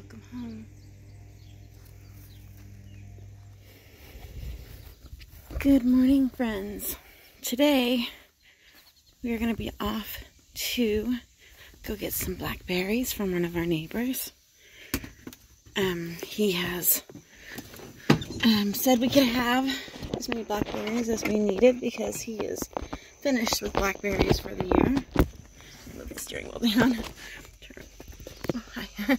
Welcome home. Good morning, friends. Today we are going to be off to go get some blackberries from one of our neighbors. He has said we could have as many blackberries as we needed because he is finished with blackberries for the year. Move the steering wheel down. Oh, hi.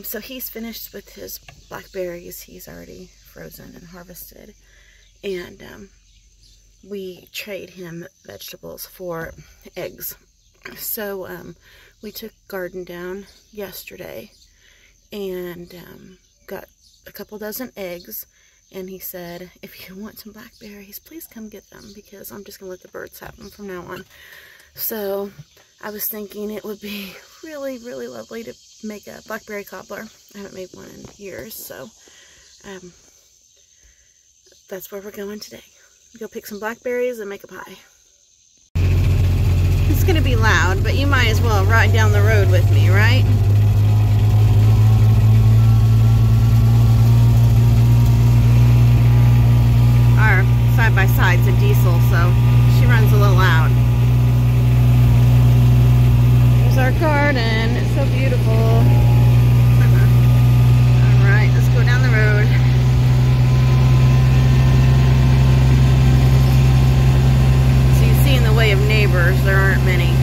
So he's finished with his blackberries. He's already frozen and harvested. And we trade him vegetables for eggs. So we took garden down yesterday and got a couple dozen eggs. And he said, if you want some blackberries, please come get them because I'm just going to let the birds have them from now on. So I was thinking it would be really, really lovely to make a blackberry cobbler. I haven't made one in years, so that's where we're going today. Go pick some blackberries and make a pie. It's going to be loud, but you might as well ride down the road with me, right? Our side-by-side's a diesel, so she runs a little loud. Here's our garden. It's so beautiful. Alright, let's go down the road. So you see in the way of neighbors, there aren't many.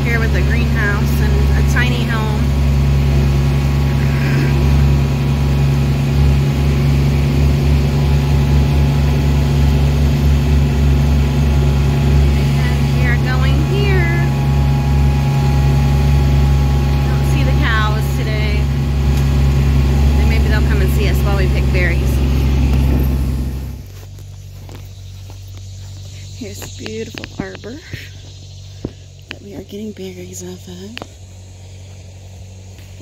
Here with a greenhouse and a tiny home. And we are going here. Don't see the cows today. And maybe they'll come and see us while we pick berries. Here's a beautiful arbor we are getting berries off of.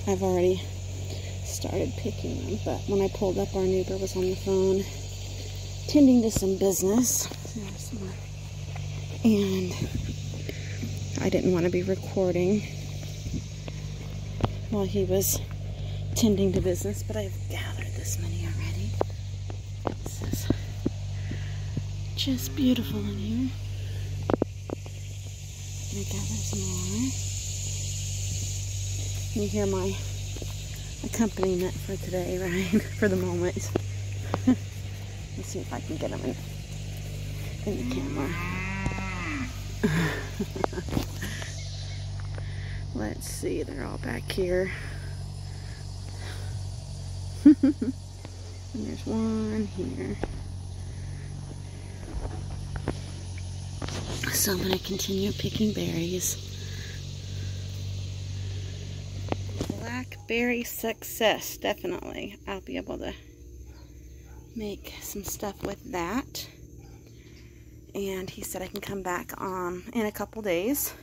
I've already started picking them, but when I pulled up, our neighbor was on the phone tending to some business. There's more. And I didn't want to be recording while he was tending to business, but I've gathered this many already. This is just beautiful in here. Gonna gather some more. You hear my accompaniment for today, right? For the moment. Let's see if I can get them in the camera. Let's see, they're all back here. And there's one here. So I'm going to continue picking berries. Blackberry success, definitely. I'll be able to make some stuff with that. And he said I can come back in a couple days,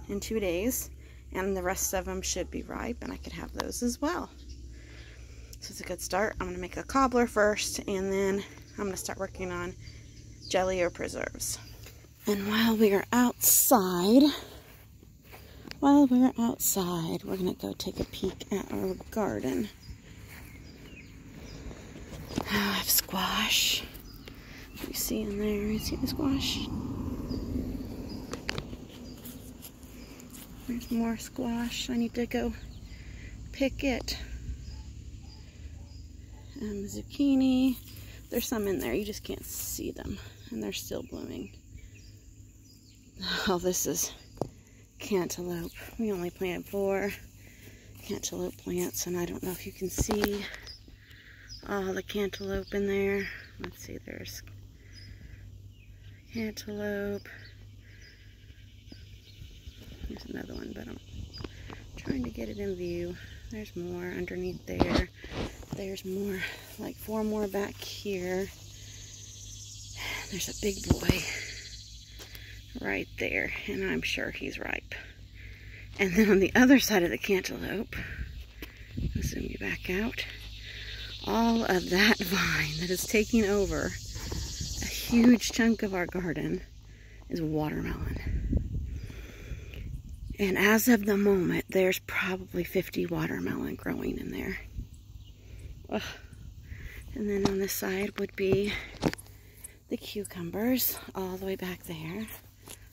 in 2 days, and the rest of them should be ripe, and I could have those as well. So it's a good start. I'm going to make a cobbler first, and then I'm going to start working on jelly or preserves. And while we are outside, we're going to go take a peek at our garden. Oh, I have squash. You see in there, you see the squash? There's more squash. I need to go pick it. And the zucchini. There's some in there, you just can't see them. And they're still blooming. Oh, this is cantaloupe. We only planted 4 cantaloupe plants, and I don't know if you can see all the cantaloupe in there. Let's see, there's cantaloupe. There's another one, but I'm trying to get it in view. There's more underneath there. There's more, like 4 more back here. There's a big boy right there, and I'm sure he's ripe. And then on the other side of the cantaloupe, I'll zoom you back out, all of that vine that is taking over a huge chunk of our garden is watermelon. And as of the moment, there's probably 50 watermelon growing in there. Ugh. And then on this side would be the cucumbers all the way back there.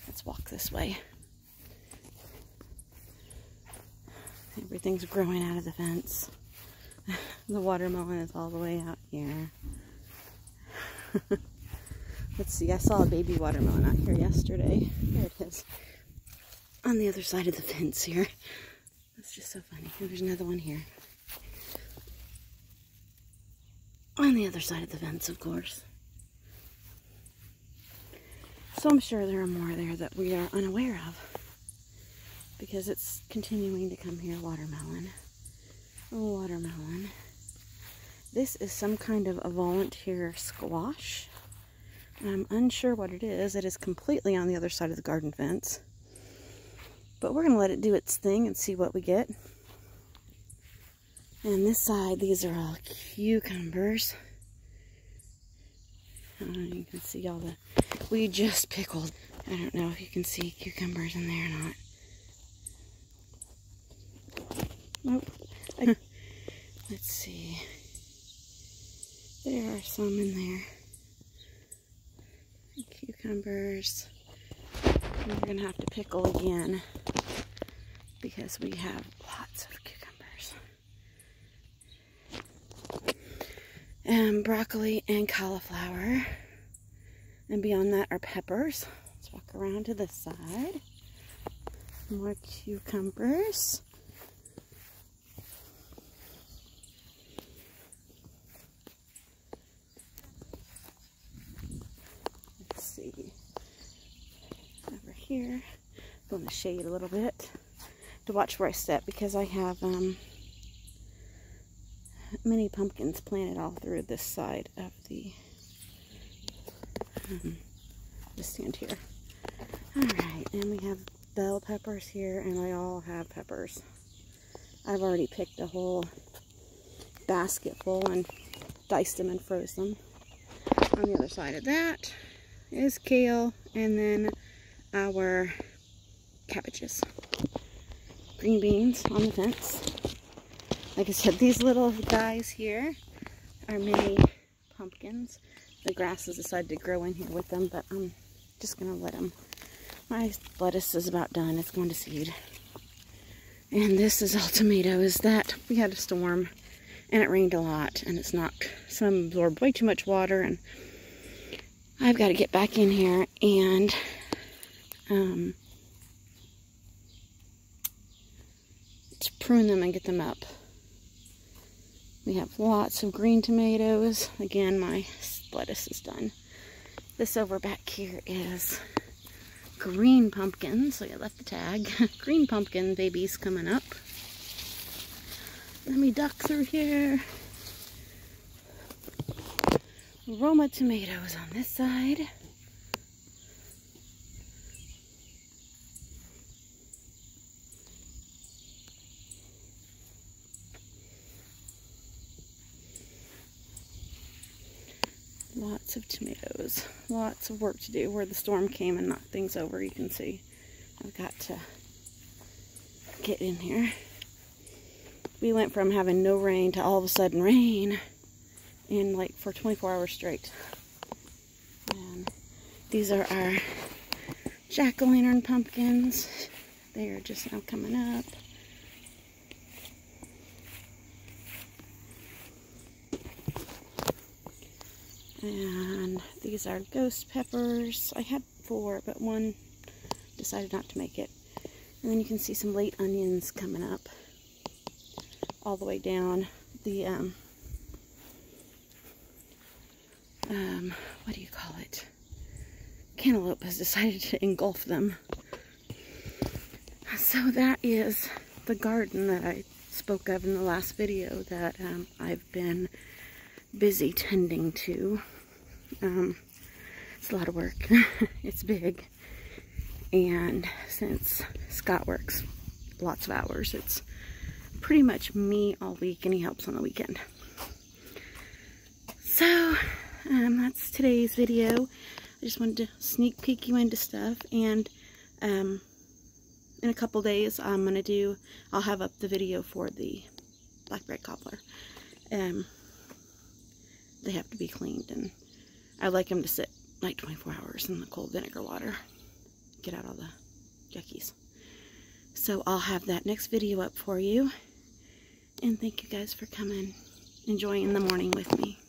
Let's walk this way. Everything's growing out of the fence. The watermelon is all the way out here. Let's see, I saw a baby watermelon out here yesterday. There it is. On the other side of the fence here. That's just so funny. And there's another one here. On the other side of the fence, of course. So I'm sure there are more there that we are unaware of. Because it's continuing to come here. Watermelon. Oh, watermelon. This is some kind of a volunteer squash. I'm unsure what it is. It is completely on the other side of the garden fence. But we're going to let it do its thing and see what we get. And this side, these are all cucumbers. You can see all the... We just pickled. I don't know if you can see cucumbers in there or not. Nope. Let's see. There are some in there. Cucumbers. And we're going to have to pickle again because we have lots of cucumbers. And broccoli and cauliflower. And beyond that are peppers. Let's walk around to this side. More cucumbers. Over here, go in the shade a little bit to watch where I step because I have mini pumpkins planted all through this side of the stand here. Alright, and we have bell peppers here, and they all have peppers. I've already picked a whole basket full and diced them and froze them. On the other side of that is kale, and then our cabbages. Green beans on the fence. Like I said, these little guys here are mini pumpkins. The grass has decided to grow in here with them, but I'm just going to let them. My lettuce is about done. It's going to seed. And this is all tomatoes that we had a storm, and it rained a lot, and it's knocked. Some absorbed way too much water, and I've got to get back in here and to prune them and get them up. We have lots of green tomatoes. Again, my lettuce is done. This over back here is green pumpkins. So I left the tag. Green pumpkin babies coming up. Let me duck through here. Roma tomatoes on this side. Lots of tomatoes. Lots of work to do. Where the storm came and knocked things over, you can see. I've got to get in here. We went from having no rain to all of a sudden rain in like for 24 hours straight. And these are our jack-o'-lantern pumpkins. They are just now coming up. And these are ghost peppers. I had 4, but one decided not to make it. And then you can see some late onions coming up all the way down. The, what do you call it? Cantaloupe has decided to engulf them. So that is the garden that I spoke of in the last video that I've been busy tending to. It's a lot of work. It's big. And since Scott works lots of hours, it's pretty much me all week, and he helps on the weekend. So, that's today's video. I just wanted to sneak peek you into stuff, and in a couple days I'll have up the video for the blackberry cobbler. They have to be cleaned, and I like them to sit like 24 hours in the cold vinegar water. Get out all the yuckies. So I'll have that next video up for you. And thank you guys for coming, enjoying the morning with me.